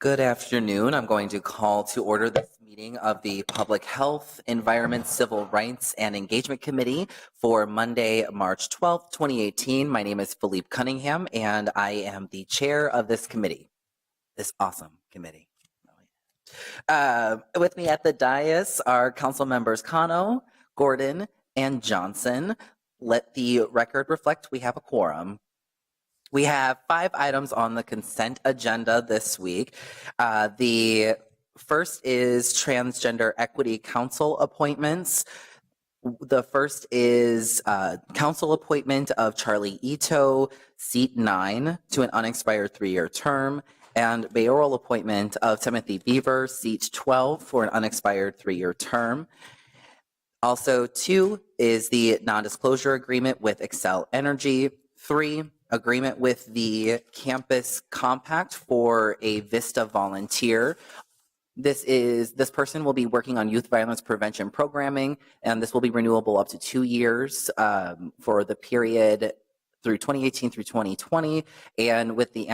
Good afternoon. I'm going to call to order this meeting of the Public Health, Environment, Civil Rights, and Engagement Committee for Monday, March 12th, 2018. My name is Philippe Cunningham, and I am the chair of this committee, this awesome committee. With me at the dais are council members Cano, Gordon, and Johnson. Let the record reflect we have a quorum. We have 5 items on the consent agenda this week. The first is Transgender Equity Council appointments. The first is council appointment of Charlie Ito, seat 9, to an unexpired 3-year term, and mayoral appointment of Timothy Beaver, seat 12, for an unexpired 3-year term. Also, 2 is the non-disclosure agreement with Excel Energy. 3, agreement with the campus compact for a Vista volunteer. This person will be working on youth violence prevention programming, and this will be renewable up to 2 years for the period through 2018 through 2020, and with the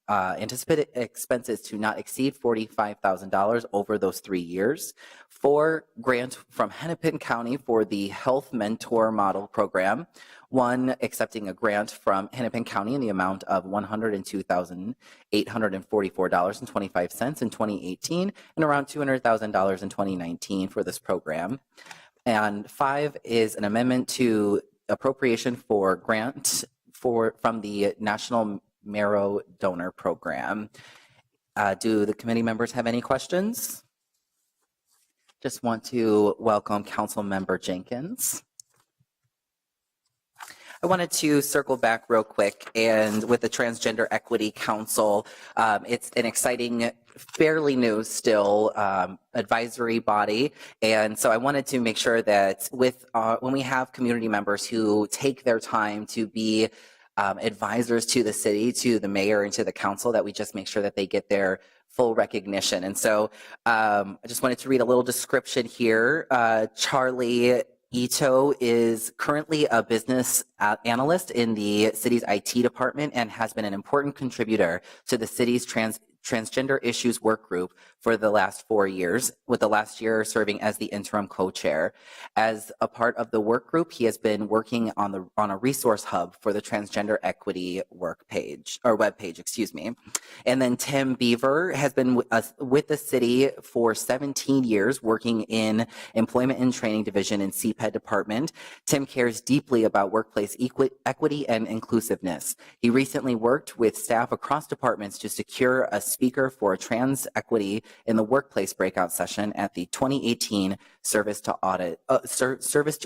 anticipated expenses to not exceed $45,000 over those 3 years. 4, grant from Hennepin County for the Health Mentor Model Program. 1, accepting a grant from Hennepin County in the amount of $102,844.25 in 2018 and around $200,000 in 2019 for this program. And 5 is an amendment to appropriation for grant from the National Marrow Donor Program. Do the committee members have any questions? Just want to welcome Council Member Jenkins. I wanted to circle back real quick, and with the Transgender Equity Council, it's an exciting, fairly new still advisory body, and so I wanted to make sure that when we have community members who take their time to be advisors to the city, to the mayor, and to the council, that we just make sure that they get their full recognition. And so I just wanted to read a little description here. Charlie Ito is currently a business analyst in the city's IT department and has been an important contributor to the city's transgender issues work group for the last 4 years, with the last year serving as the interim co-chair. As a part of the work group, he has been working on a resource hub for the transgender equity webpage, excuse me. And then Tim Beaver has been with the city for 17 years, working in Employment and Training Division in CPED department. Tim cares deeply about workplace equity and inclusiveness. He recently worked with staff across departments to secure a speaker for a trans equity in the workplace breakout session at the 2018 Service to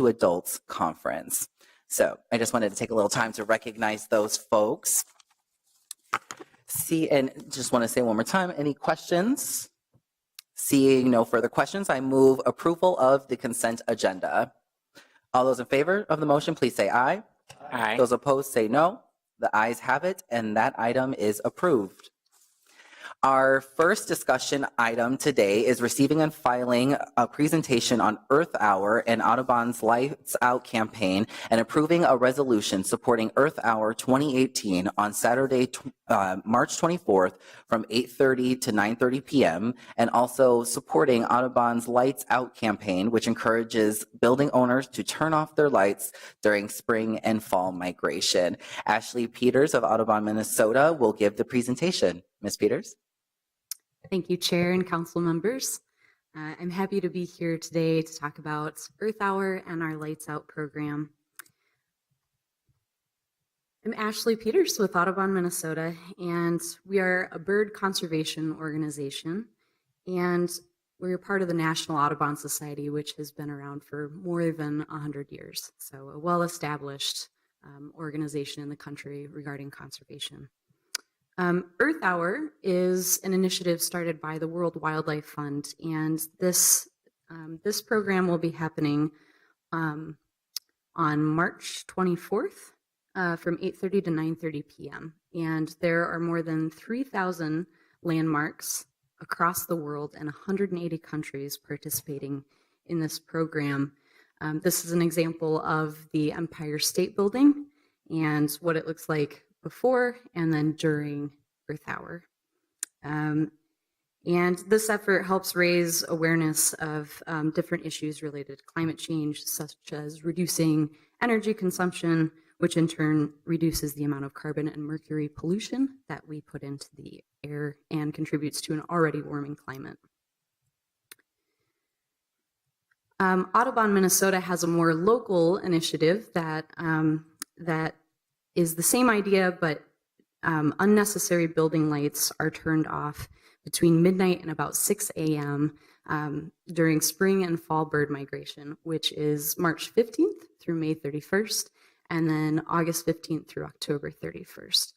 Adults conference. So I just wanted to take a little time to recognize those folks. And just want to say one more time, any questions? Seeing no further questions, I move approval of the consent agenda. All those in favor of the motion, please say aye. Aye. Those opposed say no. The ayes have it, and that item is approved. Our first discussion item today is receiving and filing a presentation on Earth Hour and Audubon's Lights Out campaign, and approving a resolution supporting Earth Hour 2018 on Saturday, March 24th from 8:30 to 9:30 p.m., and also supporting Audubon's Lights Out campaign, which encourages building owners to turn off their lights during spring and fall migration. Ashley Peters of Audubon, Minnesota will give the presentation. Ms. Peters? Thank you, Chair and Council members. I'm happy to be here today to talk about Earth Hour and our Lights Out program. I'm Ashley Peters with Audubon, Minnesota, and we are a bird conservation organization, and we're part of the National Audubon Society, which has been around for more than 100 years. So a well-established organization in the country regarding conservation. Earth Hour is an initiative started by the World Wildlife Fund, and this program will be happening on March 24th from 8:30 to 9:30 p.m. And there are more than 3,000 landmarks across the world and 180 countries participating in this program. This is an example of the Empire State Building and what it looks like before and then during Earth Hour. And this effort helps raise awareness of different issues related to climate change, such as reducing energy consumption, which in turn reduces the amount of carbon and mercury pollution that we put into the air and contributes to an already warming climate. Audubon, Minnesota has a more local initiative that is the same idea, but unnecessary building lights are turned off between midnight and about 6 a.m. During spring and fall bird migration, which is March 15th through May 31st, and then August 15th through October 31st.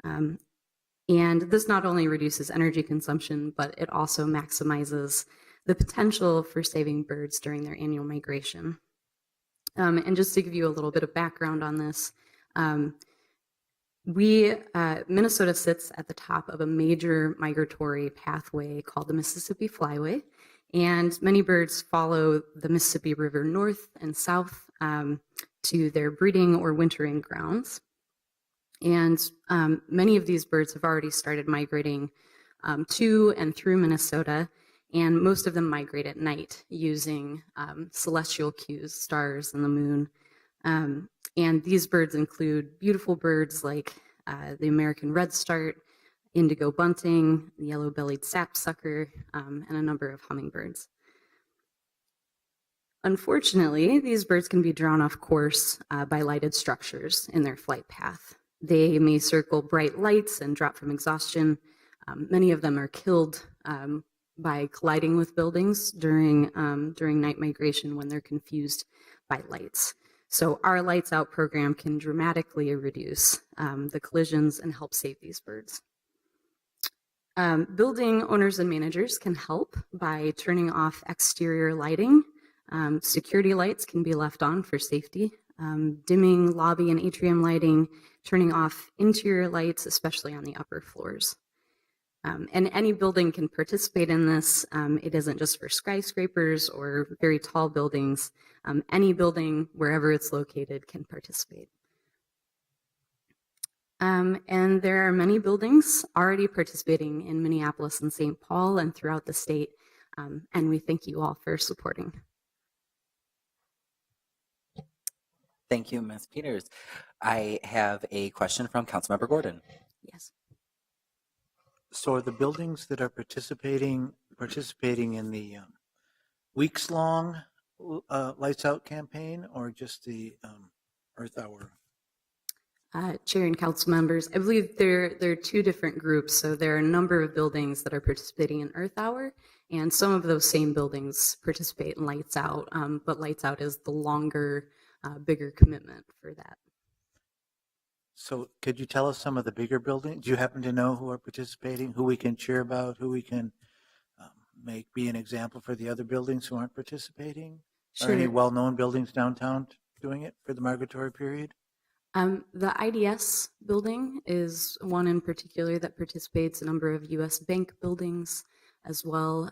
And this not only reduces energy consumption, but it also maximizes the potential for saving birds during their annual migration. And just to give you a little bit of background on this, Minnesota sits at the top of a major migratory pathway called the Mississippi Flyway, and many birds follow the Mississippi River north and south to their breeding or wintering grounds. And many of these birds have already started migrating to and through Minnesota, and most of them migrate at night using celestial cues, stars and the moon. And these birds include beautiful birds like the American redstart, indigo bunting, the yellow-bellied sapsucker, and a number of hummingbirds. Unfortunately, these birds can be drawn off course by lighted structures in their flight path. They may circle bright lights and drop from exhaustion. Many of them are killed by colliding with buildings during night migration when they're confused by lights. So our Lights Out program can dramatically reduce the collisions and help save these birds. Building owners and managers can help by turning off exterior lighting. Security lights can be left on for safety. Dimming lobby and atrium lighting, turning off interior lights, especially on the upper floors. And any building can participate in this. It isn't just for skyscrapers or very tall buildings. Any building, wherever it's located, can participate. And there are many buildings already participating in Minneapolis and St. Paul and throughout the state. And we thank you all for supporting. Thank you, Ms. Peters. I have a question from Councilmember Gordon. Yes. So are the buildings that are participating in the weeks-long Lights Out campaign, or just the Earth Hour? Chair and council members, I believe there are two different groups. So there are a number of buildings that are participating in Earth Hour, and some of those same buildings participate in Lights Out, but Lights Out is the longer, bigger commitment for that. So could you tell us some of the bigger buildings? Do you happen to know who are participating, who we can cheer about, who we can be an example for the other buildings who aren't participating? Sure. Are any well-known buildings downtown doing it for the migratory period? The IDS building is one in particular that participates, a number of U.S. Bank buildings as well.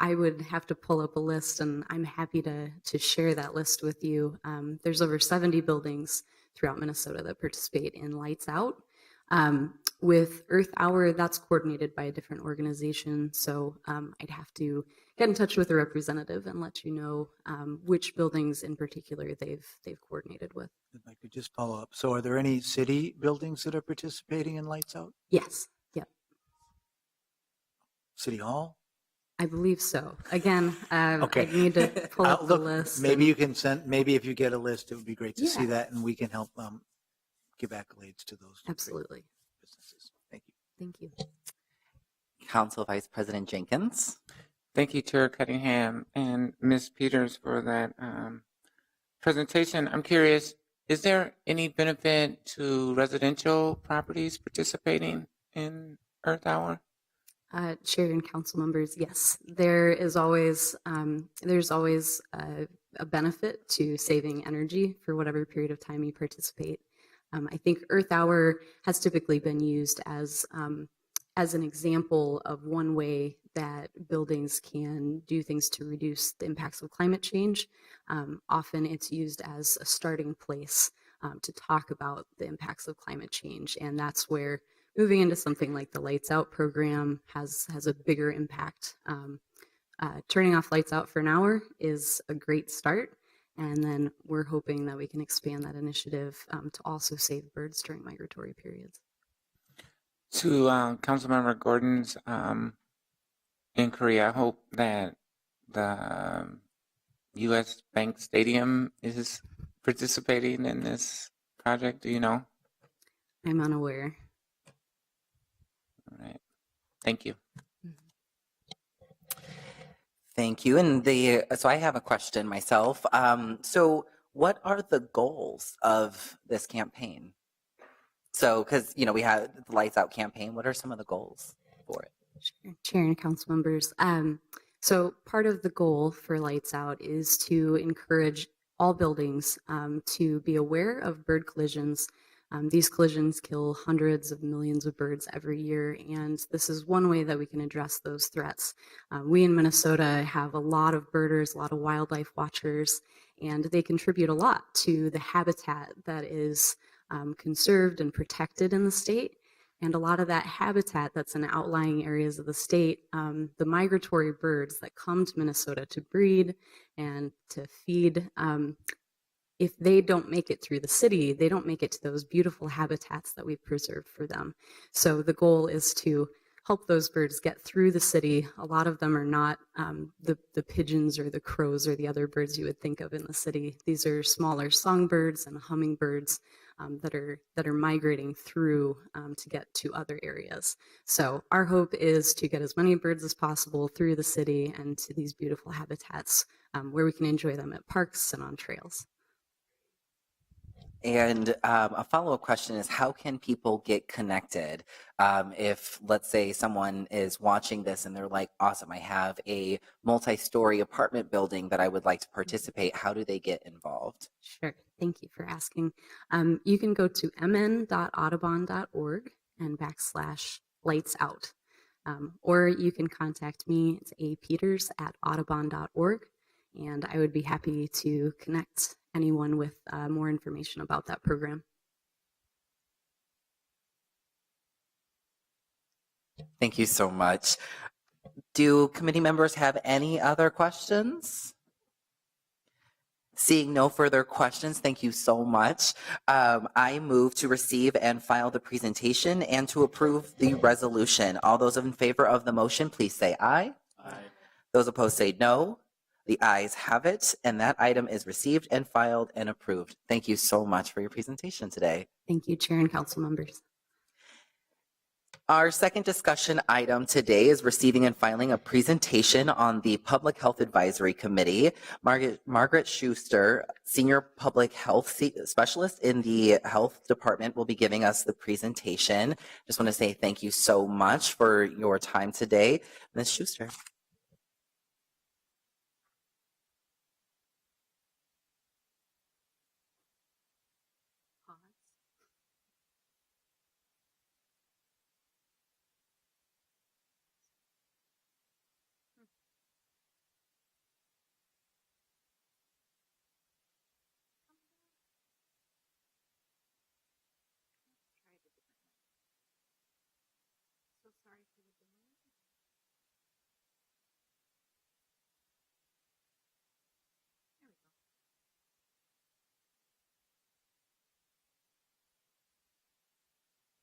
I would have to pull up a list, and I'm happy to share that list with you. There's over 70 buildings throughout Minnesota that participate in Lights Out. With Earth Hour, that's coordinated by a different organization, so I'd have to get in touch with a representative and let you know which buildings in particular they've coordinated with. If I could just follow up. So are there any city buildings that are participating in Lights Out? Yes. Yep. City Hall? I believe so. Again, Okay. I need to pull up the list. Maybe you can send. Maybe if you get a list, it would be great to see Yeah. that, and we can help give accolades to those great Absolutely. businesses. Thank you. Thank you. Council Vice President Jenkins. Thank you, Chair Cunningham and Ms. Peters for that presentation. I'm curious, is there any benefit to residential properties participating in Earth Hour? Chair and council members, yes, there is always there's always a benefit to saving energy for whatever period of time you participate. I think Earth Hour has typically been used as an example of one way that buildings can do things to reduce the impacts of climate change. Often it's used as a starting place to talk about the impacts of climate change, and that's where moving into something like the Lights Out program has a bigger impact. Turning off lights out for an hour is a great start. And then we're hoping that we can expand that initiative to also save birds during migratory periods. To Councilmember Gordon's inquiry, I hope that the U.S. Bank Stadium is participating in this project. Do you know? I'm unaware. All right. Thank you. Thank you. And so I have a question myself. So what are the goals of this campaign? So, because, we have the Lights Out campaign, what are some of the goals for it? Sure. Chair and council members. So part of the goal for Lights Out is to encourage all buildings to be aware of bird collisions. These collisions kill hundreds of millions of birds every year, and this is one way that we can address those threats. We in Minnesota have a lot of birders, a lot of wildlife watchers, and they contribute a lot to the habitat that is conserved and protected in the state. And a lot of that habitat that's in outlying areas of the state, the migratory birds that come to Minnesota to breed and to feed, if they don't make it through the city, they don't make it to those beautiful habitats that we've preserved for them. So the goal is to help those birds get through the city. A lot of them are not the pigeons or the crows or the other birds you would think of in the city. These are smaller songbirds and hummingbirds that are migrating through to get to other areas. So our hope is to get as many birds as possible through the city and to these beautiful habitats where we can enjoy them at parks and on trails. And a follow-up question is, how can people get connected? If, let's say, someone is watching this and they're like, awesome, I have a multi-story apartment building that I would like to participate, how do they get involved? Sure. Thank you for asking. You can go to mn.audubon.org and /lightsout. Or you can contact me. It's apeters@audubon.org. And I would be happy to connect anyone with more information about that program. Thank you so much. Do committee members have any other questions? Seeing no further questions, thank you so much. I move to receive and file the presentation and to approve the resolution. All those in favor of the motion, please say aye. Aye. Those opposed say no. The ayes have it, and that item is received and filed and approved. Thank you so much for your presentation today. Thank you, Chair and council members. Our second discussion item today is receiving and filing a presentation on the Public Health Advisory Committee. Margaret Schuster, Senior Public Health Specialist in the Health Department, will be giving us the presentation. Just want to say thank you so much for your time today. Ms. Schuster.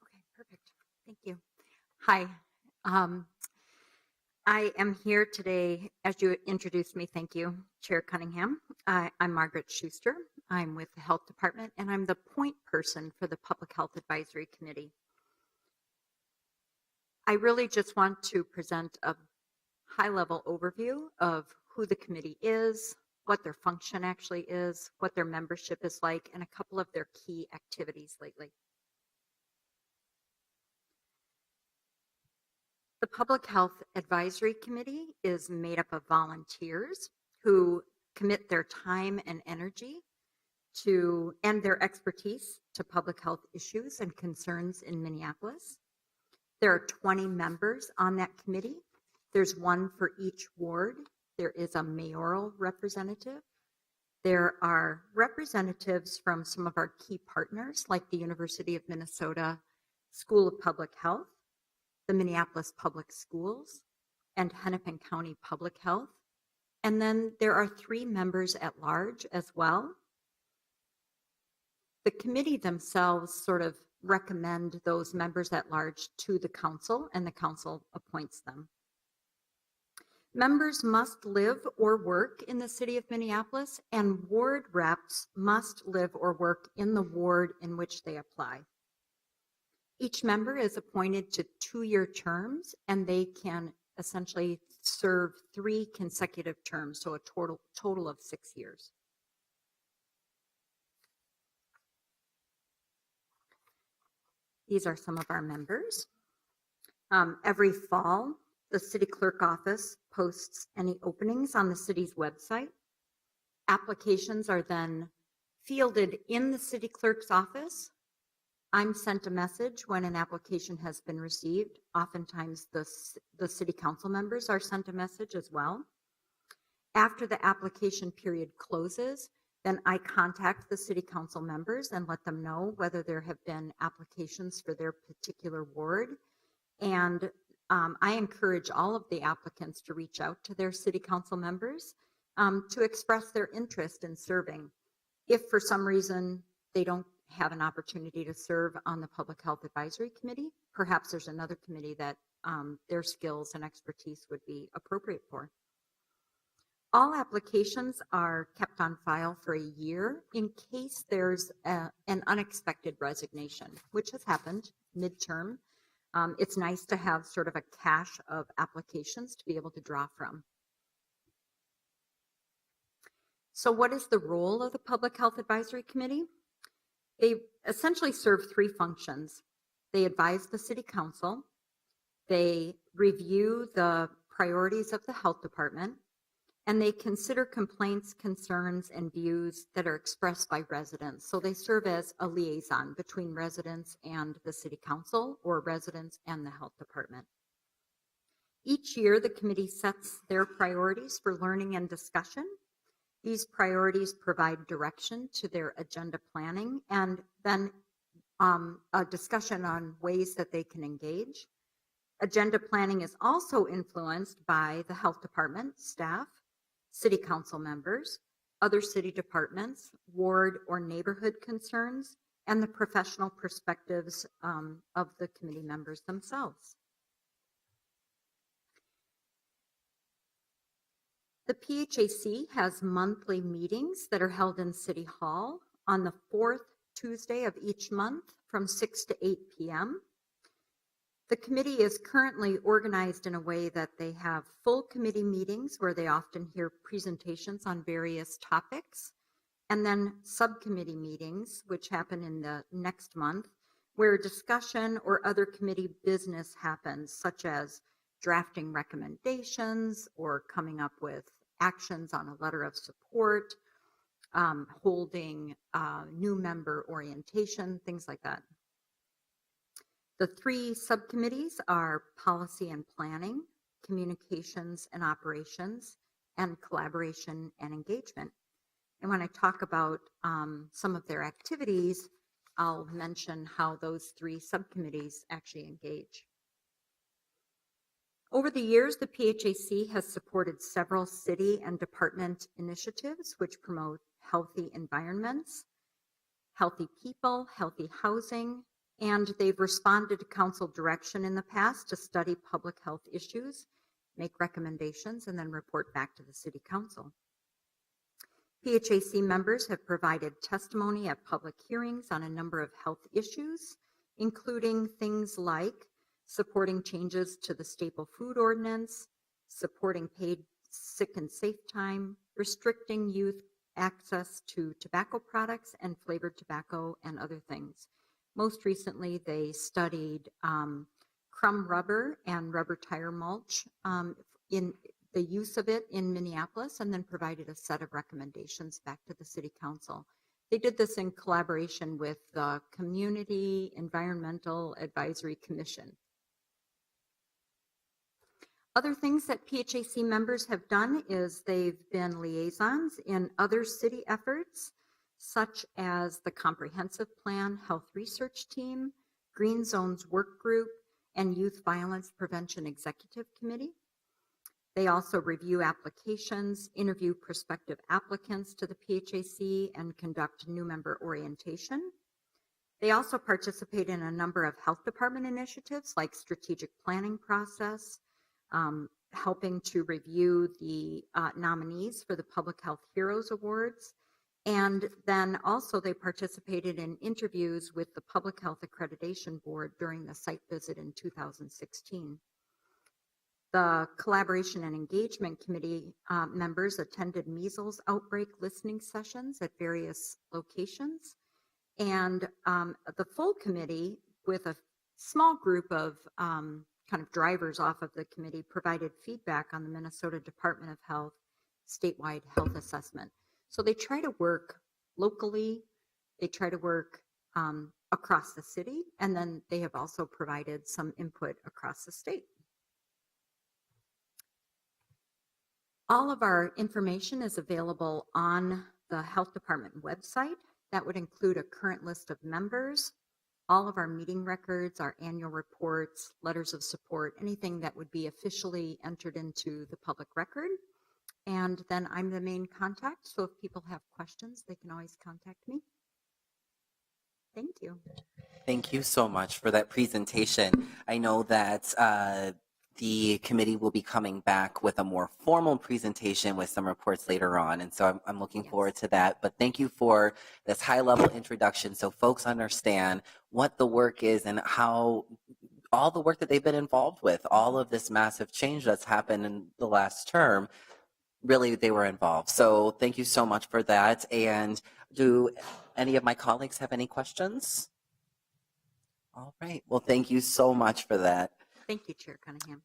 Okay, perfect. Thank you. Hi. I am here today, as you introduced me, thank you, Chair Cunningham. I'm Margaret Schuster. I'm with the Health Department, and I'm the point person for the Public Health Advisory Committee. I really just want to present a high-level overview of who the committee is, what their function actually is, what their membership is like, and a couple of their key activities lately. The Public Health Advisory Committee is made up of volunteers who commit their time and energy to, and their expertise to public health issues and concerns in Minneapolis. There are 20 members on that committee. There's one for each ward. There is a mayoral representative. There are representatives from some of our key partners like the University of Minnesota, School of Public Health, the Minneapolis Public Schools, and Hennepin County Public Health. And then there are 3 members at large as well. The committee themselves sort of recommend those members at large to the council, and the council appoints them. Members must live or work in the city of Minneapolis, and ward reps must live or work in the ward in which they apply. Each member is appointed to 2-year terms, and they can essentially serve 3 consecutive terms, so a total of 6 years. These are some of our members. Every fall, the city clerk office posts any openings on the city's website. Applications are then fielded in the city clerk's office. I'm sent a message when an application has been received. Oftentimes the city council members are sent a message as well. After the application period closes, then I contact the city council members and let them know whether there have been applications for their particular ward. And I encourage all of the applicants to reach out to their city council members to express their interest in serving. If for some reason they don't have an opportunity to serve on the Public Health Advisory Committee, perhaps there's another committee that their skills and expertise would be appropriate for. All applications are kept on file for a year in case there's an unexpected resignation, which has happened midterm. It's nice to have sort of a cache of applications to be able to draw from. So what is the role of the Public Health Advisory Committee? They essentially serve 3 functions. They advise the city council, they review the priorities of the health department, and they consider complaints, concerns, and views that are expressed by residents. So they serve as a liaison between residents and the city council, or residents and the health department. Each year, the committee sets their priorities for learning and discussion. These priorities provide direction to their agenda planning, and then a discussion on ways that they can engage. Agenda planning is also influenced by the health department, staff, city council members, other city departments, ward or neighborhood concerns, and the professional perspectives of the committee members themselves. The PHAC has monthly meetings that are held in City Hall on the 4th Tuesday of each month from 6 to 8 p.m. The committee is currently organized in a way that they have full committee meetings where they often hear presentations on various topics, and then subcommittee meetings, which happen in the next month, where discussion or other committee business happens, such as drafting recommendations or coming up with actions on a letter of support, holding new member orientation, things like that. The 3 subcommittees are policy and planning, communications and operations, and collaboration and engagement. And when I talk about some of their activities, I'll mention how those 3 subcommittees actually engage. Over the years, the PHAC has supported several city and department initiatives which promote healthy environments, healthy people, healthy housing, and they've responded to council direction in the past to study public health issues, make recommendations, and then report back to the city council. PHAC members have provided testimony at public hearings on a number of health issues, including things like supporting changes to the staple food ordinance, supporting paid sick and safe time, restricting youth access to tobacco products and flavored tobacco and other things. Most recently, they studied crumb rubber and rubber tire mulch in the use of it in Minneapolis, and then provided a set of recommendations back to the city council. They did this in collaboration with the Community Environmental Advisory Commission. Other things that PHAC members have done is they've been liaisons in other city efforts, such as the Comprehensive Plan Health Research Team, Green Zones Work Group, and Youth Violence Prevention Executive Committee. They also review applications, interview prospective applicants to the PHAC, and conduct new member orientation. They also participate in a number of health department initiatives like strategic planning process, helping to review the nominees for the Public Health Heroes Awards. And then also they participated in interviews with the Public Health Accreditation Board during the site visit in 2016. The Collaboration and Engagement Committee members attended measles outbreak listening sessions at various locations. And the full committee, with a small group of kind of drivers off of the committee, provided feedback on the Minnesota Department of Health statewide health assessment. So they try to work locally, they try to work across the city, and then they have also provided some input across the state. All of our information is available on the Health Department website. That would include a current list of members, all of our meeting records, our annual reports, letters of support, anything that would be officially entered into the public record. And then I'm the main contact, so if people have questions, they can always contact me. Thank you. Thank you so much for that presentation. I know that the committee will be coming back with a more formal presentation with some reports later on, and so I'm looking forward to that. But thank you for this high-level introduction so folks understand what the work is and how all the work that they've been involved with, all of this massive change that's happened in the last term, really they were involved. So thank you so much for that. And do any of my colleagues have any questions? All right. Well, thank you so much for that. Thank you, Chair Cunningham.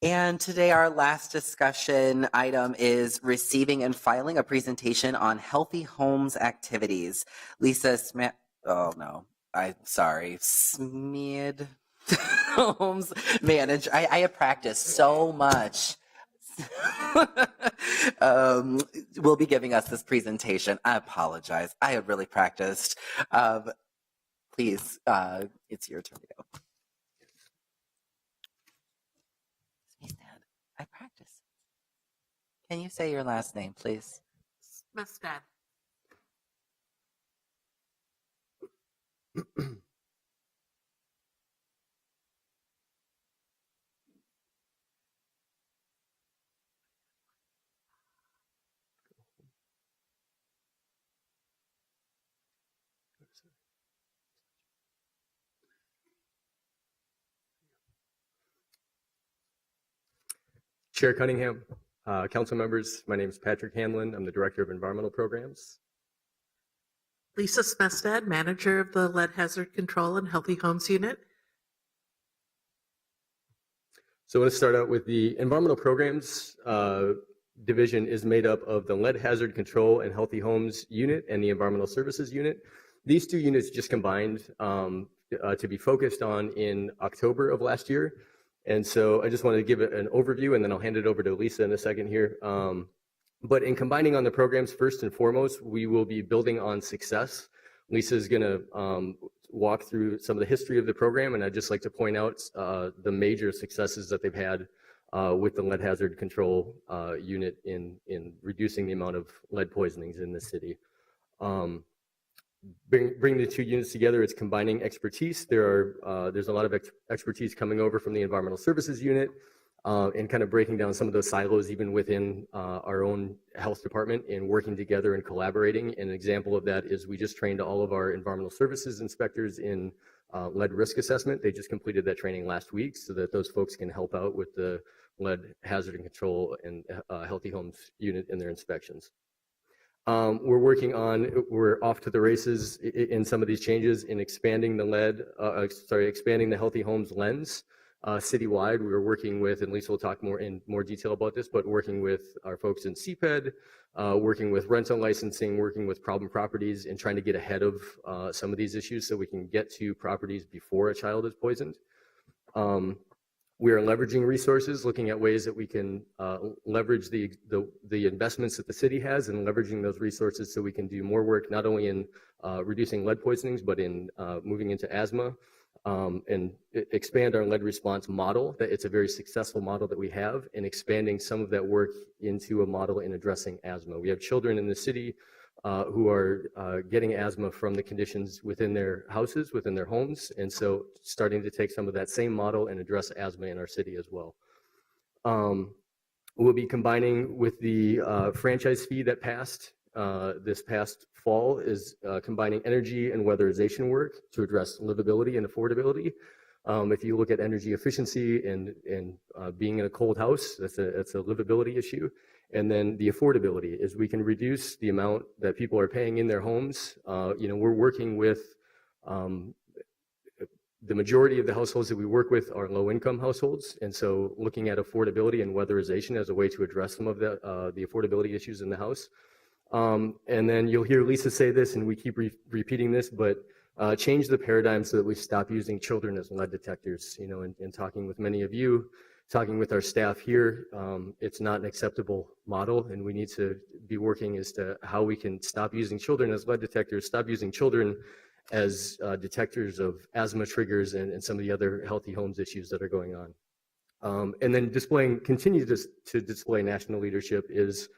And today our last discussion item is receiving and filing a presentation on healthy homes activities. Lisa Smith, oh no, I'm sorry, Smid Homes Manager. I have practiced so much. Will be giving us this presentation. I apologize. I have really practiced. Please, it's your turn to go. I practice. Can you say your last name, please? Mustad. Chair Cunningham, council members, my name is Patrick Hanlon. I'm the Director of Environmental Programs. Lisa Smestad, Manager of the Lead Hazard Control and Healthy Homes Unit. So I want to start out with the Environmental Programs division is made up of the Lead Hazard Control and Healthy Homes Unit and the Environmental Services Unit. These two units just combined to be focused on in October of last year. And so I just wanted to give it an overview, and then I'll hand it over to Lisa in a second here. But in combining on the programs, first and foremost, we will be building on success. Lisa is going to walk through some of the history of the program, and I'd just like to point out the major successes that they've had with the lead hazard control unit in reducing the amount of lead poisonings in the city. Bring the two units together, it's combining expertise. There's a lot of expertise coming over from the Environmental Services Unit and kind of breaking down some of those silos even within our own health department and working together and collaborating. An example of that is we just trained all of our environmental services inspectors in lead risk assessment. They just completed that training last week so that those folks can help out with the lead hazard and control and healthy homes unit in their inspections. We're off to the races in some of these changes in expanding the expanding the healthy homes lens citywide. We were working with, and Lisa will talk in more detail about this, but working with our folks in CPED, working with rental licensing, working with problem properties, and trying to get ahead of some of these issues so we can get to properties before a child is poisoned. We are leveraging resources, looking at ways that we can leverage the investments that the city has and leveraging those resources so we can do more work, not only in reducing lead poisonings, but in moving into asthma and expand our lead response model. That it's a very successful model that we have, and expanding some of that work into a model in addressing asthma. We have children in the city who are getting asthma from the conditions within their houses, within their homes, and so starting to take some of that same model and address asthma in our city as well. We'll be combining with the franchise fee that passed this past fall, is combining energy and weatherization work to address livability and affordability. If you look at energy efficiency and being in a cold house, that's a livability issue. And then the affordability is we can reduce the amount that people are paying in their homes. We're working with the majority of the households that we work with are low-income households, and so looking at affordability and weatherization as a way to address some of the affordability issues in the house. And then you'll hear Lisa say this, and we keep repeating this, but change the paradigm so that we stop using children as lead detectors. And talking with many of you, talking with our staff here, it's not an acceptable model, and we need to be working as to how we can stop using children as lead detectors, stop using children as detectors of asthma triggers and some of the other healthy homes issues that are going on. And then continue to display national leadership is,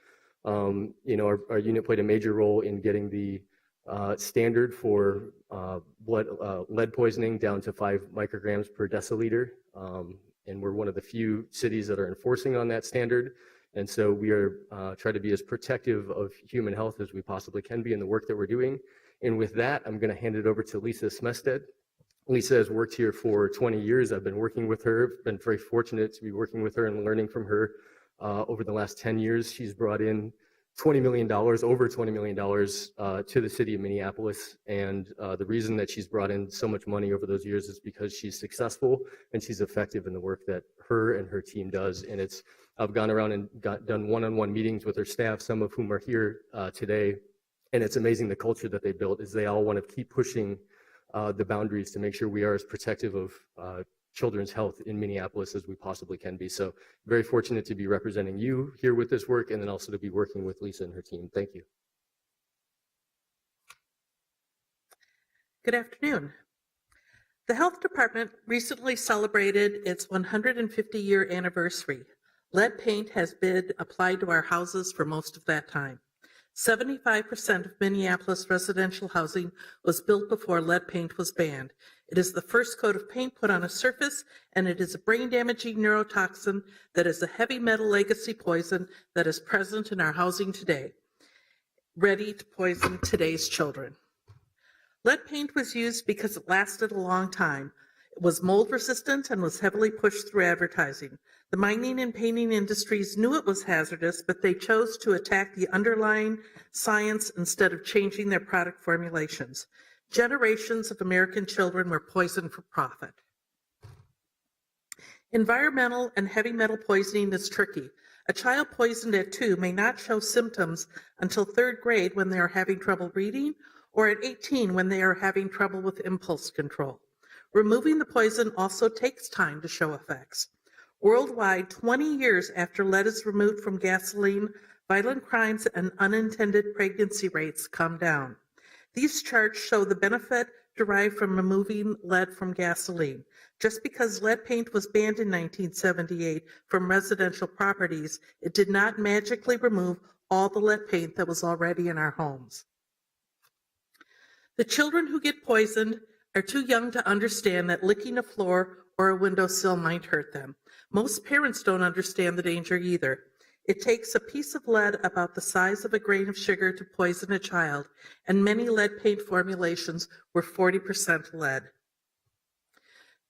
our unit played a major role in getting the standard for lead poisoning down to 5 micrograms per deciliter. And we're one of the few cities that are enforcing on that standard. And so we are trying to be as protective of human health as we possibly can be in the work that we're doing. And with that, I'm going to hand it over to Lisa Smestad. Lisa has worked here for 20 years. I've been working with her, been very fortunate to be working with her and learning from her over the last 10 years. She's brought in $20 million, over $20 million to the city of Minneapolis. And the reason that she's brought in so much money over those years is because she's successful and she's effective in the work that her and her team does. And I've gone around and done one-on-one meetings with her staff, some of whom are here today. And it's amazing the culture that they built is they all want to keep pushing the boundaries to make sure we are as protective of children's health in Minneapolis as we possibly can be. So very fortunate to be representing you here with this work, and then also to be working with Lisa and her team. Thank you. Good afternoon. The Health Department recently celebrated its 150-year anniversary. Lead paint has been applied to our houses for most of that time. 75% of Minneapolis residential housing was built before lead paint was banned. It is the first coat of paint put on a surface, and it is a brain-damaging neurotoxin that is a heavy metal legacy poison that is present in our housing today, ready to poison today's children. Lead paint was used because it lasted a long time. It was mold resistant and was heavily pushed through advertising. The mining and painting industries knew it was hazardous, but they chose to attack the underlying science instead of changing their product formulations. Generations of American children were poisoned for profit. Environmental and heavy metal poisoning is tricky. A child poisoned at 2 may not show symptoms until 3rd grade when they are having trouble reading, or at 18 when they are having trouble with impulse control. Removing the poison also takes time to show effects. Worldwide, 20 years after lead is removed from gasoline, violent crimes and unintended pregnancy rates come down. These charts show the benefit derived from removing lead from gasoline. Just because lead paint was banned in 1978 from residential properties, it did not magically remove all the lead paint that was already in our homes. The children who get poisoned are too young to understand that licking a floor or a windowsill might hurt them. Most parents don't understand the danger either. It takes a piece of lead about the size of a grain of sugar to poison a child, and many lead paint formulations were 40% lead.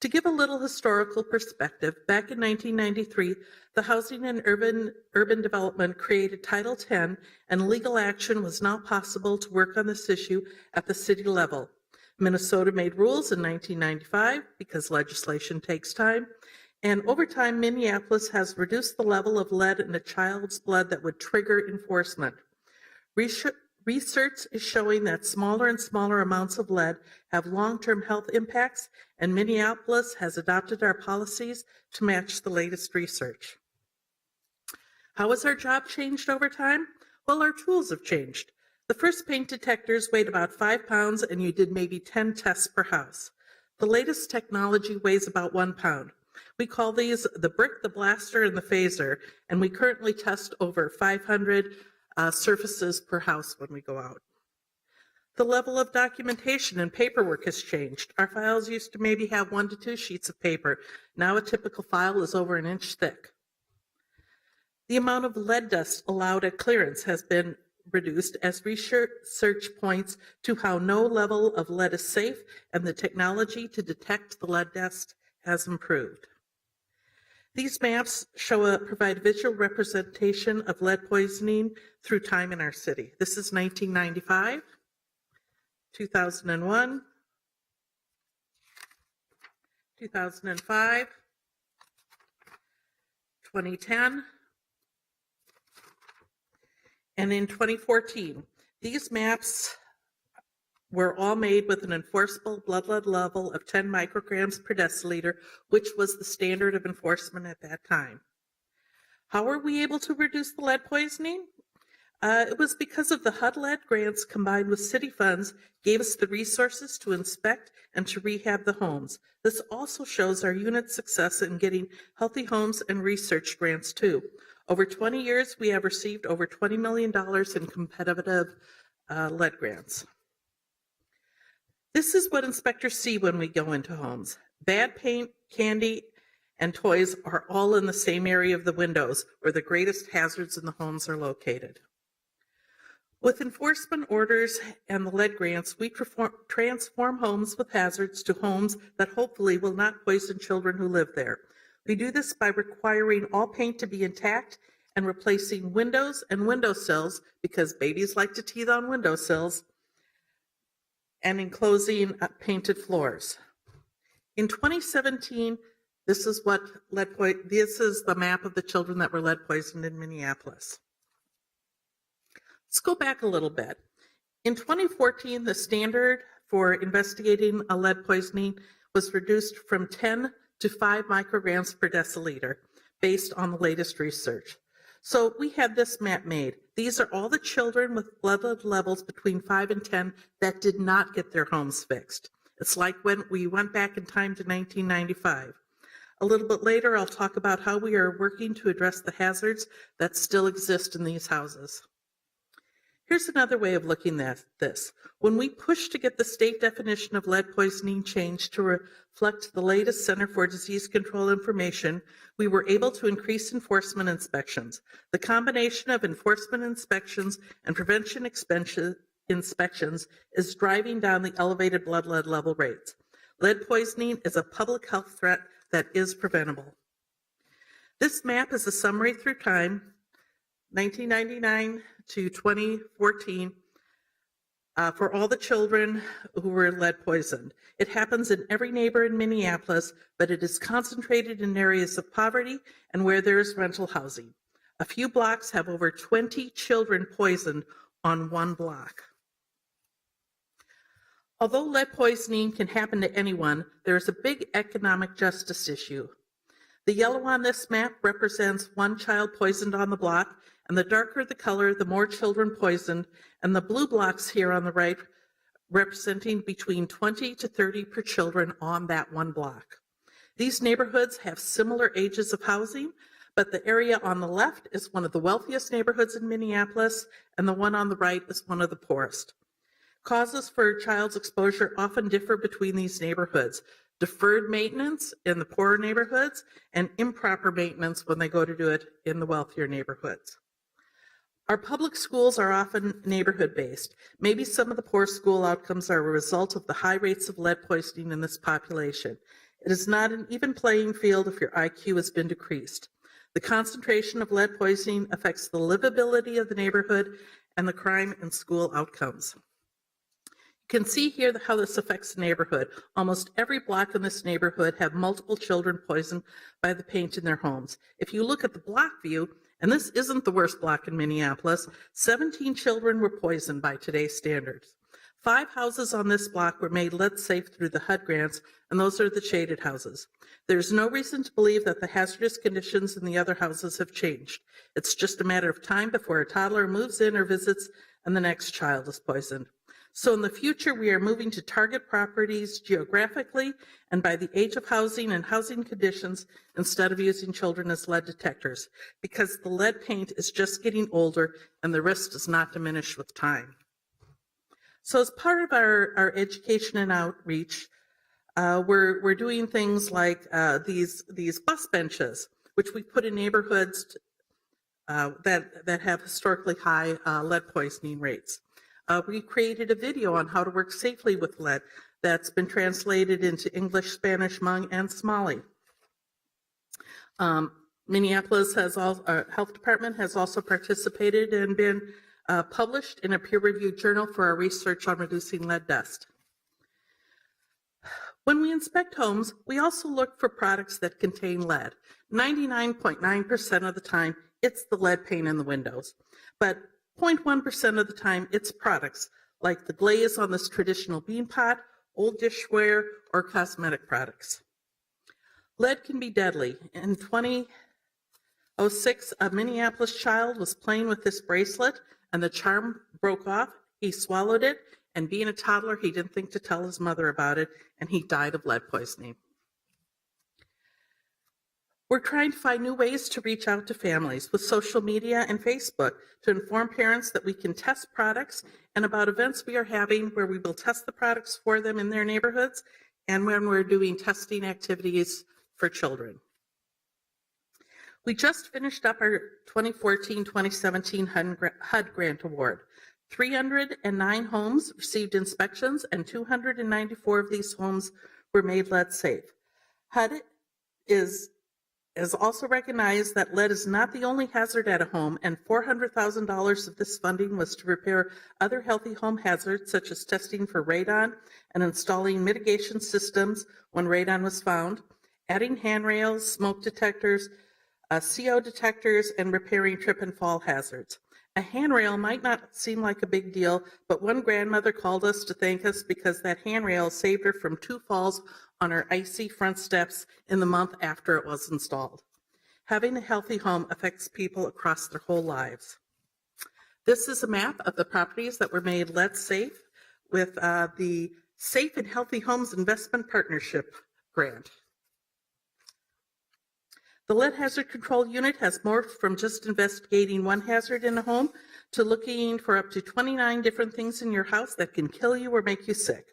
To give a little historical perspective, back in 1993, the Housing and Urban Development created Title X, and legal action was now possible to work on this issue at the city level. Minnesota made rules in 1995 because legislation takes time, and over time, Minneapolis has reduced the level of lead in a child's blood that would trigger enforcement. Research is showing that smaller and smaller amounts of lead have long-term health impacts, and Minneapolis has adopted our policies to match the latest research. How has our job changed over time? Well, our tools have changed. The first paint detectors weighed about 5 pounds, and you did maybe 10 tests per house. The latest technology weighs about 1 pound. We call these the brick, the blaster, and the phaser, and we currently test over 500 surfaces per house when we go out. The level of documentation and paperwork has changed. Our files used to maybe have 1 to 2 sheets of paper. Now a typical file is over an inch thick. The amount of lead dust allowed at clearance has been reduced as research points to how no level of lead is safe, and the technology to detect the lead dust has improved. These maps provide visual representation of lead poisoning through time in our city. This is 1995, 2001, 2005, 2010, and in 2014. These maps were all made with an enforceable blood lead level of 10 micrograms per deciliter, which was the standard of enforcement at that time. How were we able to reduce the lead poisoning? It was because of the HUD lead grants combined with city funds gave us the resources to inspect and to rehab the homes. This also shows our unit's success in getting healthy homes and research grants too. Over 20 years, we have received over $20 million in competitive lead grants. This is what inspectors see when we go into homes. Bad paint, candy, and toys are all in the same area of the windows where the greatest hazards in the homes are located. With enforcement orders and the lead grants, we transform homes with hazards to homes that hopefully will not poison children who live there. We do this by requiring all paint to be intact and replacing windows and windowsills, because babies like to teeth on windowsills, and enclosing painted floors. In 2017, this is the map of the children that were lead poisoned in Minneapolis. Let's go back a little bit. In 2014, the standard for investigating a lead poisoning was reduced from 10 to 5 micrograms per deciliter based on the latest research. So we had this map made. These are all the children with blood lead levels between 5 and 10 that did not get their homes fixed. It's like when we went back in time to 1995. A little bit later, I'll talk about how we are working to address the hazards that still exist in these houses. Here's another way of looking at this. When we pushed to get the state definition of lead poisoning changed to reflect the latest Center for Disease Control information, we were able to increase enforcement inspections. The combination of enforcement inspections and prevention inspections is driving down the elevated blood lead level rates. Lead poisoning is a public health threat that is preventable. This map is a summary through time, 1999 to 2014, for all the children who were lead poisoned. It happens in every neighbor in Minneapolis, but it is concentrated in areas of poverty and where there is rental housing. A few blocks have over 20 children poisoned on one block. Although lead poisoning can happen to anyone, there is a big economic justice issue. The yellow on this map represents one child poisoned on the block, and the darker the color, the more children poisoned, and the blue blocks here on the right representing between 20 to 30 per children on that one block. These neighborhoods have similar ages of housing, but the area on the left is one of the wealthiest neighborhoods in Minneapolis, and the one on the right is one of the poorest. Causes for child's exposure often differ between these neighborhoods. Deferred maintenance in the poorer neighborhoods and improper maintenance when they go to do it in the wealthier neighborhoods. Our public schools are often neighborhood-based. Maybe some of the poor school outcomes are a result of the high rates of lead poisoning in this population. It is not an even playing field if your IQ has been decreased. The concentration of lead poisoning affects the livability of the neighborhood and the crime and school outcomes. You can see here how this affects the neighborhood. Almost every block in this neighborhood have multiple children poisoned by the paint in their homes. If you look at the block view, and this isn't the worst block in Minneapolis, 17 children were poisoned by today's standards. 5 houses on this block were made lead safe through the HUD grants, and those are the shaded houses. There's no reason to believe that the hazardous conditions in the other houses have changed. It's just a matter of time before a toddler moves in or visits and the next child is poisoned. So in the future, we are moving to target properties geographically and by the age of housing and housing conditions instead of using children as lead detectors, because the lead paint is just getting older and the risk does not diminish with time. So as part of our education and outreach, we're doing things like these bus benches, which we put in neighborhoods that have historically high lead poisoning rates. We created a video on how to work safely with lead that's been translated into English, Spanish, Hmong, and Somali. Minneapolis health department has also participated and been published in a peer-reviewed journal for our research on reducing lead dust. When we inspect homes, we also look for products that contain lead. 99.9% of the time, it's the lead paint in the windows. But 0.1% of the time, it's products like the glaze on this traditional bean pot, old dishware, or cosmetic products. Lead can be deadly. In 2006, a Minneapolis child was playing with this bracelet and the charm broke off. He swallowed it, and being a toddler, he didn't think to tell his mother about it, and he died of lead poisoning. We're trying to find new ways to reach out to families with social media and Facebook to inform parents that we can test products and about events we are having where we will test the products for them in their neighborhoods and when we're doing testing activities for children. We just finished up our 2014-2017 HUD Grant Award. 309 homes received inspections and 294 of these homes were made lead safe. HUD has also recognized that lead is not the only hazard at a home, and $400,000 of this funding was to repair other healthy home hazards, such as testing for radon and installing mitigation systems when radon was found, adding handrails, smoke detectors, CO detectors, and repairing trip and fall hazards. A handrail might not seem like a big deal, but one grandmother called us to thank us because that handrail saved her from 2 falls on her icy front steps in the month after it was installed. Having a healthy home affects people across their whole lives. This is a map of the properties that were made lead safe with the Safe and Healthy Homes Investment Partnership Grant. The Lead Hazard Control Unit has morphed from just investigating one hazard in a home to looking for up to 29 different things in your house that can kill you or make you sick.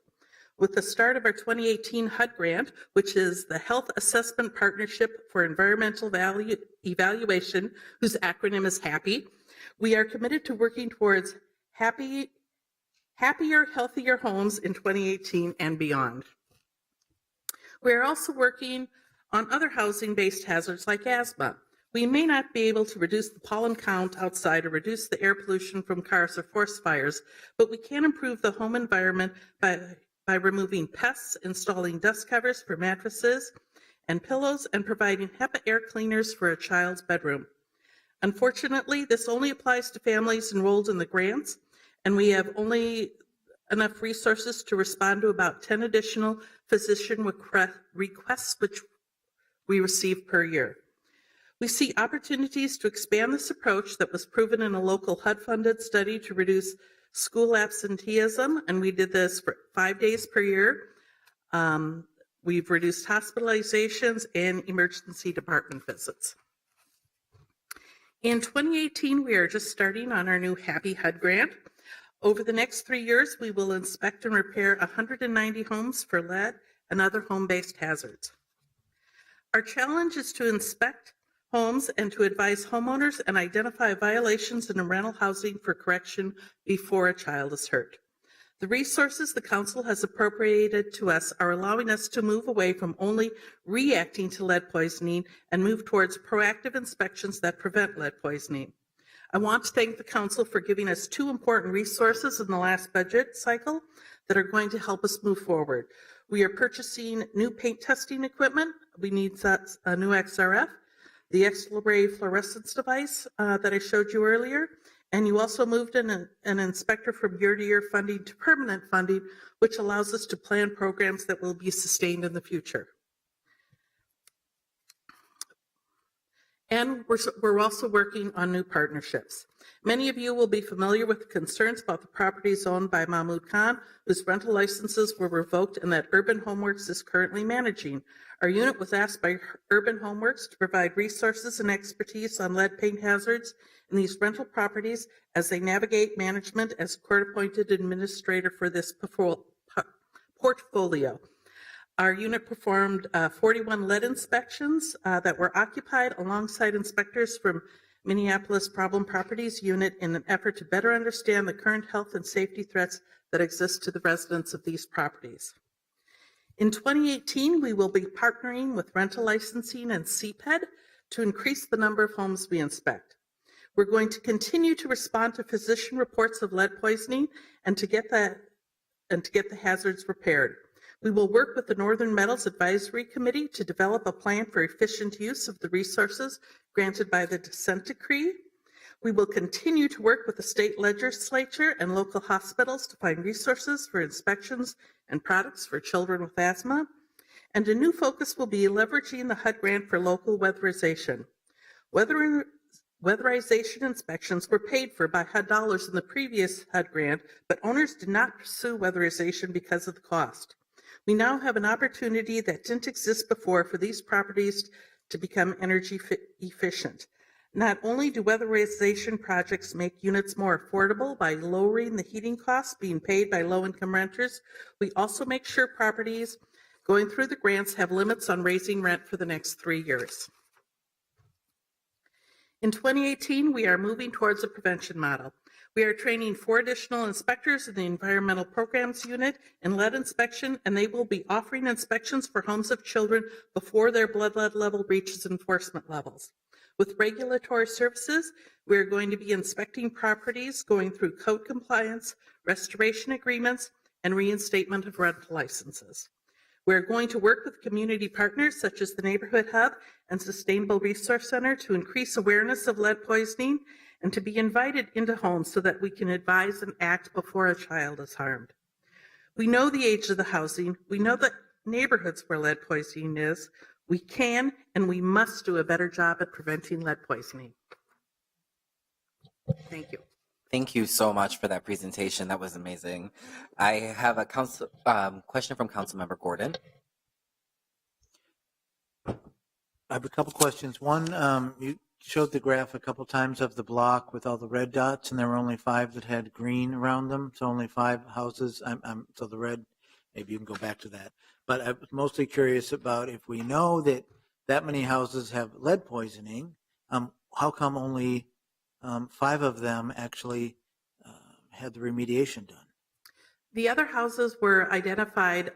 With the start of our 2018 HUD grant, which is the Health Assessment Partnership for Environmental Value Evaluation, whose acronym is HAPPY, we are committed to working towards happier, healthier homes in 2018 and beyond. We are also working on other housing-based hazards like asthma. We may not be able to reduce the pollen count outside or reduce the air pollution from cars or forest fires, but we can improve the home environment by removing pests, installing dust covers for mattresses and pillows, and providing HEPA air cleaners for a child's bedroom. Unfortunately, this only applies to families enrolled in the grants, and we have only enough resources to respond to about 10 additional physician requests which we receive per year. We see opportunities to expand this approach that was proven in a local HUD-funded study to reduce school absenteeism, and we did this for 5 days per year. We've reduced hospitalizations and emergency department visits. In 2018, we are just starting on our new Happy HUD grant. Over the next 3 years, we will inspect and repair 190 homes for lead and other home-based hazards. Our challenge is to inspect homes and to advise homeowners and identify violations in rental housing for correction before a child is hurt. The resources the Council has appropriated to us are allowing us to move away from only reacting to lead poisoning and move towards proactive inspections that prevent lead poisoning. I want to thank the Council for giving us 2 important resources in the last budget cycle that are going to help us move forward. We are purchasing new paint testing equipment. We need a new XRF, the X-ray fluorescence device that I showed you earlier, and you also moved an inspector from year-to-year funding to permanent funding, which allows us to plan programs that will be sustained in the future. And we're also working on new partnerships. Many of you will be familiar with concerns about the properties owned by Mahmoud Khan, whose rental licenses were revoked and that Urban Homeworks is currently managing. Our unit was asked by Urban Homeworks to provide resources and expertise on lead paint hazards in these rental properties as they navigate management as court-appointed administrator for this portfolio. Our unit performed 41 lead inspections that were occupied alongside inspectors from Minneapolis Problem Properties Unit in an effort to better understand the current health and safety threats that exist to the residents of these properties. In 2018, we will be partnering with rental licensing and CPED to increase the number of homes we inspect. We're going to continue to respond to physician reports of lead poisoning and to get the hazards repaired. We will work with the Northern Metals Advisory Committee to develop a plan for efficient use of the resources granted by the consent decree. We will continue to work with the state legislature and local hospitals to find resources for inspections and products for children with asthma. And a new focus will be leveraging the HUD grant for local weatherization. Weatherization inspections were paid for by HUD dollars in the previous HUD grant, but owners did not pursue weatherization because of the cost. We now have an opportunity that didn't exist before for these properties to become energy efficient. Not only do weatherization projects make units more affordable by lowering the heating costs being paid by low-income renters, we also make sure properties going through the grants have limits on raising rent for the next 3 years. In 2018, we are moving towards a prevention model. We are training 4 additional inspectors in the Environmental Programs Unit in lead inspection, and they will be offering inspections for homes of children before their blood lead level reaches enforcement levels. With regulatory services, we are going to be inspecting properties going through code compliance, restoration agreements, and reinstatement of rental licenses. We're going to work with community partners such as the Neighborhood Hub and Sustainable Resource Center to increase awareness of lead poisoning and to be invited into homes so that we can advise and act before a child is harmed. We know the age of the housing. We know the neighborhoods where lead poisoning is. We can and we must do a better job at preventing lead poisoning. Thank you. Thank you so much for that presentation. That was amazing. I have a question from Councilmember Gordon. I have a couple questions. One, you showed the graph a couple times of the block with all the red dots, and there were only 5 that had green around them, so only 5 houses. So the red, maybe you can go back to that. But I'm mostly curious about if we know that that many houses have lead poisoning, how come only 5 of them actually had the remediation done? The other houses were identified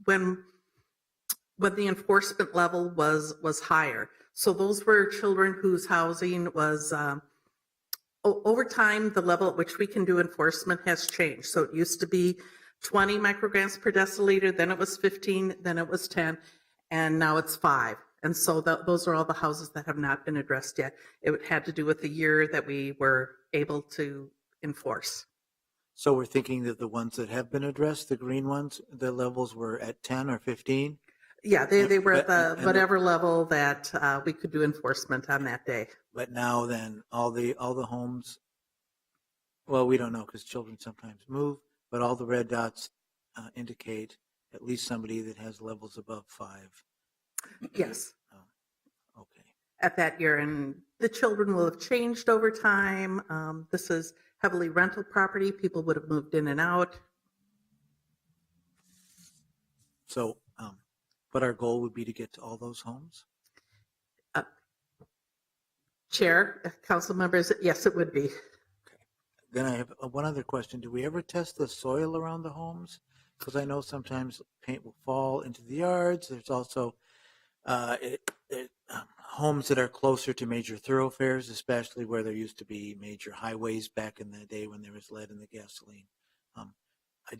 when the enforcement level was higher. So those were children whose housing was, over time, the level at which we can do enforcement has changed. So it used to be 20 micrograms per deciliter, then it was 15, then it was 10, and now it's 5. And so those are all the houses that have not been addressed yet. It had to do with the year that we were able to enforce. So we're thinking that the ones that have been addressed, the green ones, the levels were at 10 or 15? Yeah, they were at the whatever level that we could do enforcement on that day. But now then, all the homes, well, we don't know because children sometimes move, but all the red dots indicate at least somebody that has levels above 5. Yes. Oh, okay. At that year, and the children will have changed over time. This is heavily rental property. People would have moved in and out. So, but our goal would be to get to all those homes? Chair, council members, yes, it would be. Okay. Then I have one other question. Do we ever test the soil around the homes? Because I know sometimes paint will fall into the yards. There's also homes that are closer to major thoroughfares, especially where there used to be major highways back in the day when there was lead in the gasoline. I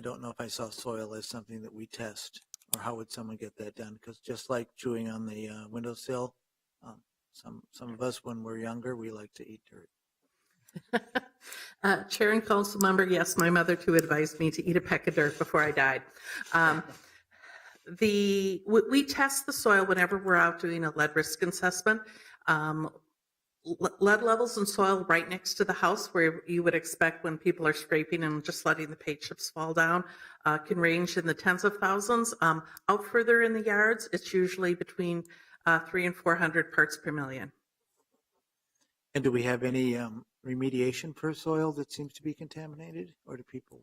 don't know if I saw soil as something that we test, or how would someone get that done? Because just like chewing on the windowsill, some of us when we're younger, we like to eat dirt. Chair and council member, yes, my mother too advised me to eat a peck of dirt before I died. We test the soil whenever we're out doing a lead risk assessment. lead levels in soil right next to the house, where you would expect when people are scraping and just letting the paint chips fall down, can range in the tens of thousands. Out further in the yards, it's usually between 300 and 400 parts per million. And do we have any remediation for soil that seems to be contaminated, or do people?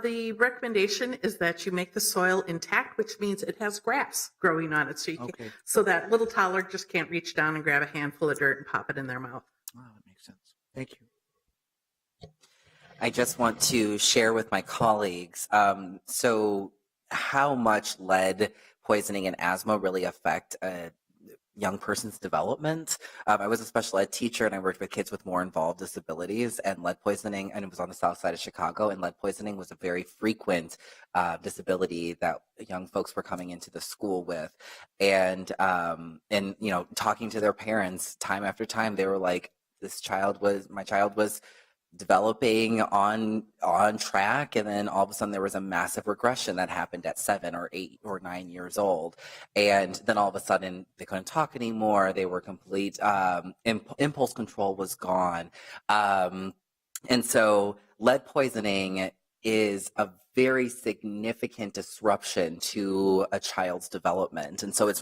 The recommendation is that you make the soil intact, which means it has grass growing on it. Okay. So that little toddler just can't reach down and grab a handful of dirt and pop it in their mouth. Oh, that makes sense. Thank you. I just want to share with my colleagues, so how much lead poisoning and asthma really affect a young person's development. I was a special ed teacher and I worked with kids with more involved disabilities, and lead poisoning, and it was on the south side of Chicago, and lead poisoning was a very frequent disability that young folks were coming into the school with. And you know, talking to their parents time after time, they were like, my child was developing on track, and then all of a sudden there was a massive regression that happened at 7 or 8 or 9 years old, and then all of a sudden they couldn't talk anymore. They were complete impulse control was gone, and so lead poisoning is a very significant disruption to a child's development. And so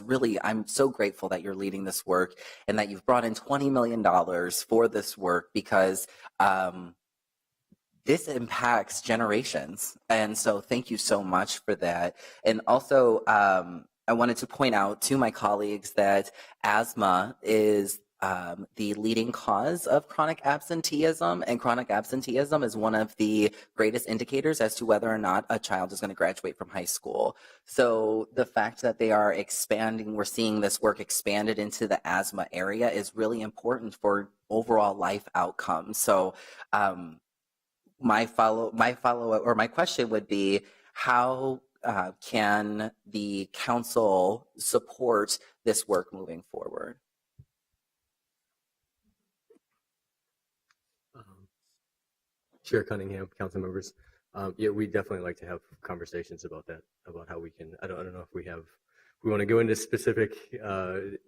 I'm so grateful that you're leading this work and that you've brought in $20 million for this work, because this impacts generations. And so thank you so much for that. And also, I wanted to point out to my colleagues that asthma is the leading cause of chronic absenteeism, and chronic absenteeism is one of the greatest indicators as to whether or not a child is going to graduate from high school. So the fact that they are expanding, we're seeing this work expanded into the asthma area, is really important for overall life outcomes. So my follow-up or my question would be, how can the council support this work moving forward? Chair Cunningham, council members. Yeah, we definitely like to have conversations about that, about how we can, I don't know if we want to go into specific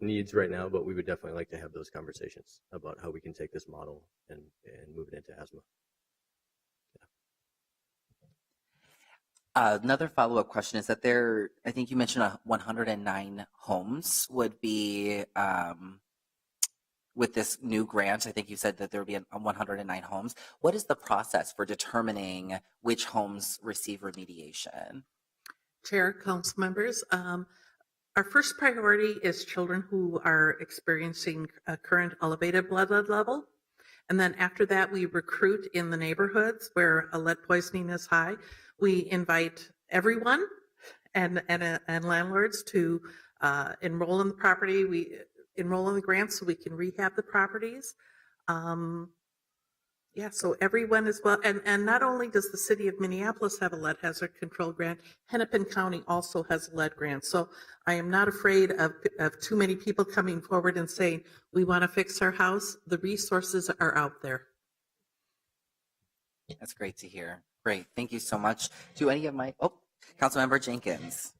needs right now, but we would definitely like to have those conversations about how we can take this model and move it into asthma. Another follow-up question is that I think you mentioned 109 homes would be, with this new grant, I think you said that there would be 109 homes. What is the process for determining which homes receive remediation? Chair, council members, our first priority is children who are experiencing a current elevated blood lead level. And then after that, we recruit in the neighborhoods where lead poisoning is high. We invite everyone and landlords to enroll in the property. We enroll in the grant so we can rehab the properties. Yeah, so everyone as well. And not only does the city of Minneapolis have a lead hazard control grant, Hennepin County also has a lead grant. So I am not afraid of too many people coming forward and saying, we want to fix our house. The resources are out there. That's great to hear. Great. Thank you so much. Do any of Councilmember Jenkins.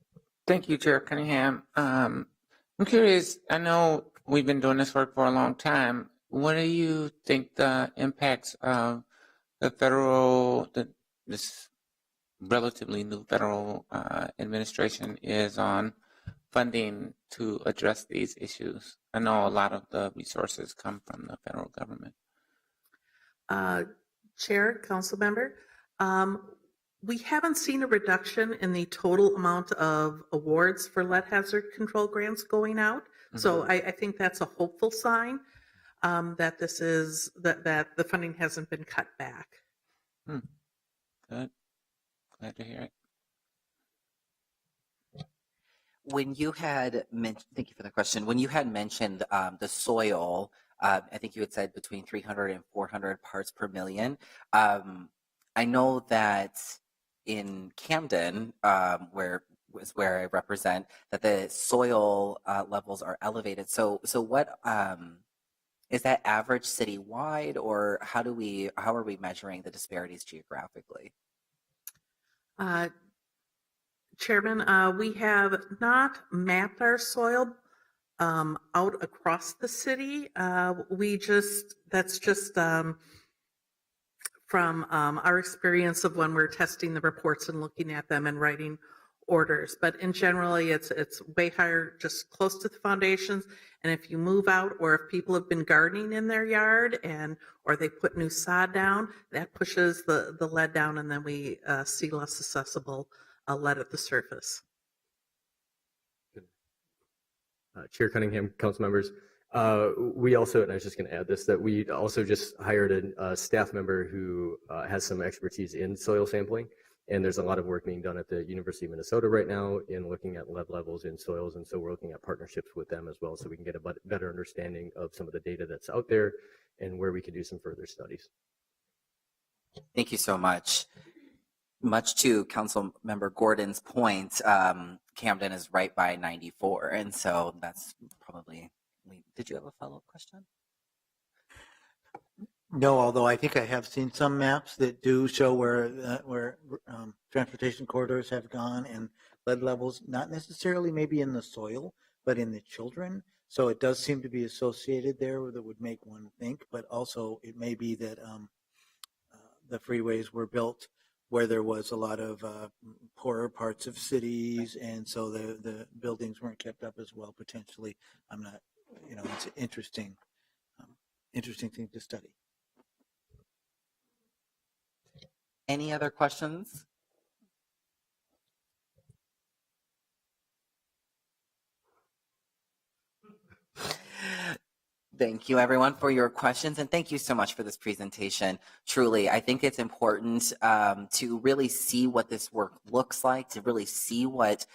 Thank you, Chair Cunningham. I'm curious, I know we've been doing this work for a long time. What do you think the impacts of this relatively new federal administration is on funding to address these issues? I know a lot of the resources come from the federal government. Chair, council member, we haven't seen a reduction in the total amount of awards for lead hazard control grants going out. Mm-hmm. So I think that's a hopeful sign that that the funding hasn't been cut back. Good. Glad to hear it. When you had mentioned, thank you for the question. When you had mentioned the soil, I think you had said between 300 and 400 parts per million. I know that in Camden, where I represent, that the soil levels are elevated. So what is that average citywide, or how are we measuring the disparities geographically? Chairman, we have not mapped our soil out across the city. That's just from our experience of when we're testing the reports and looking at them and writing orders. But in generally, it's way higher, just close to the foundations. And if you move out, or if people have been gardening in their yard or they put new sod down, that pushes the lead down, and then we see less accessible lead at the surface. Chair Cunningham, council members. We also, and I was just going to add this, that we also just hired a staff member who has some expertise in soil sampling. And there's a lot of work being done at the University of Minnesota right now in looking at lead levels in soils. And so we're looking at partnerships with them as well, so we can get a better understanding of some of the data that's out there and where we can do some further studies. Thank you so much. Much to Council Member Gordon's point, Camden is right by 94, and so that's probably. Did you have a follow-up question? No, although I think I have seen some maps that do show where transportation corridors have gone and lead levels, not necessarily maybe in the soil, but in the children. So it does seem to be associated there that would make one think, but also it may be that the freeways were built where there was a lot of poorer parts of cities, and so the buildings weren't kept up as well, potentially. I'm not, it's an interesting thing to study. Any other questions? Thank you, everyone, for your questions, and thank you so much for this presentation. Truly, I think it's important to really see what this work looks like, to really see what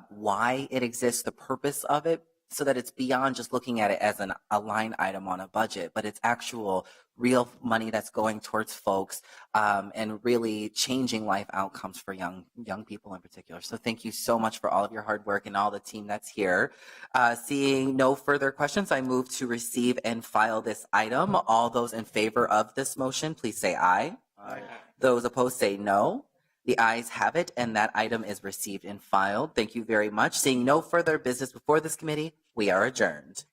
why it exists, the purpose of it, so that it's beyond just looking at it as a line item on a budget, but it's actual real money that's going towards folks and really changing life outcomes for young people in particular. So thank you so much for all of your hard work and all the team that's here. Seeing no further questions, I move to receive and file this item. All those in favor of this motion, please say aye. Aye. Those opposed say no. The ayes have it, and that item is received and filed. Thank you very much. Seeing no further business before this committee, we are adjourned.